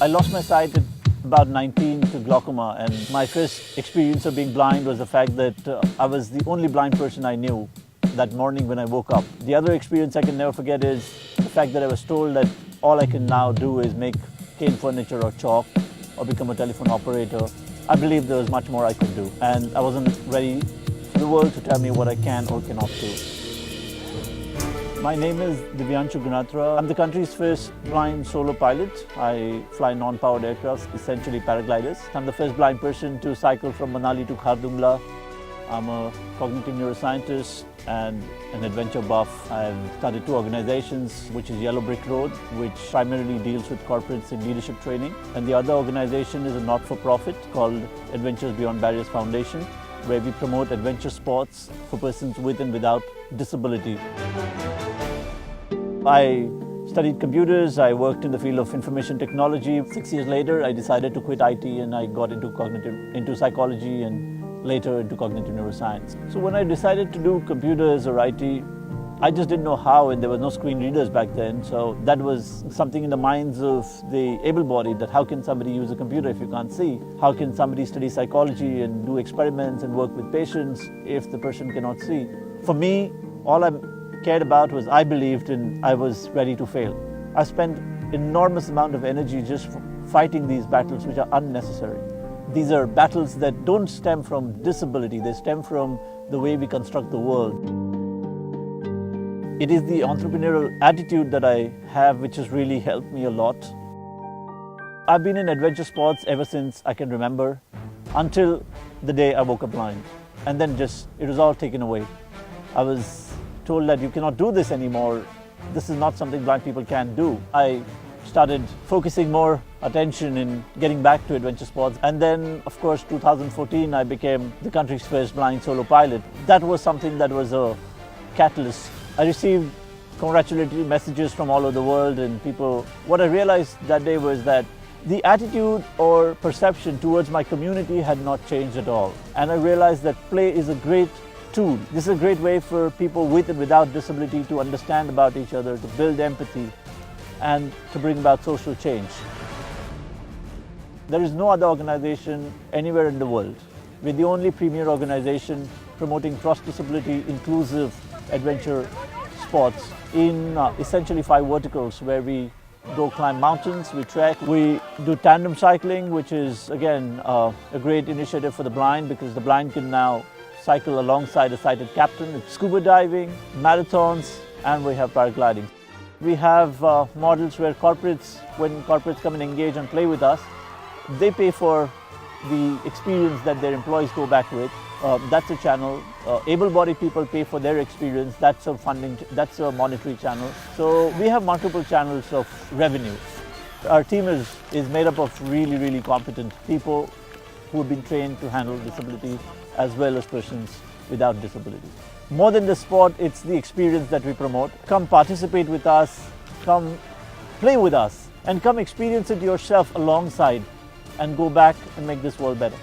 I lost my sight at about 19 to glaucoma, and my first experience of being blind was the fact that I was the only blind person I knew that morning when I woke up. The other experience I can never forget is the fact that I was told that all I can now do is make cane furniture or chalk or become a telephone operator. I believed there was much more I could do, and I wasn't ready for the world to tell me what I can or cannot do. My name is Divyanshu Ganatra. I'm the country's first blind solo pilot. I fly non-powered aircraft, essentially paragliders. I'm the first blind person to cycle from Manali to Khardungla. I'm a cognitive neuroscientist and an adventure buff. I've started two organizations, which is Yellow Brick Road, which primarily deals with corporates in leadership training. And the other organization is a not-for-profit called Adventures Beyond Barriers Foundation, where we promote adventure sports for persons with and without disability. I studied computers, I worked in the field of information technology. 6 years later, I decided to quit IT and I got into psychology and later into cognitive neuroscience. So when I decided to do computers or IT, I just didn't know how, and there were no screen readers back then. So that was something in the minds of the able-bodied, that how can somebody use a computer if you can't see? How can somebody study psychology and do experiments and work with patients if the person cannot see? For me, all I cared about was I believed and I was ready to fail. I spent enormous amount of energy just fighting these battles which are unnecessary. These are battles that don't stem from disability, they stem from the way we construct the world. It is the entrepreneurial attitude that I have which has really helped me a lot. I've been in adventure sports ever since I can remember, until the day I woke up blind. And then it was all taken away. I was told that you cannot do this anymore. This is not something blind people can do. I started focusing more attention in getting back to adventure sports. And then, of course, 2014, I became the country's first blind solo pilot. That was something that was a catalyst. I received congratulatory messages from all over the world and people. What I realized that day was that the attitude or perception towards my community had not changed at all. And I realized that play is a great tool. This is a great way for people with and without disability to understand about each other, to build empathy, and to bring about social change. There is no other organization anywhere in the world. We're the only premier organization promoting cross-disability, inclusive adventure sports in essentially 5 verticals, where we go climb mountains, we trek, we do tandem cycling, which is again a great initiative for the blind because the blind can now cycle alongside a sighted captain. It's scuba diving, marathons, and we have paragliding. We have models where when corporates come and engage and play with us, they pay for the experience that their employees go back with. That's a channel. Able-bodied people pay for their experience. That's a monetary channel. So we have multiple channels of revenue. Our team is made up of really, really competent people who have been trained to handle disability as well as persons without disability. More than the sport, it's the experience that we promote. Come participate with us, come play with us, and come experience it yourself alongside and go back and make this world better.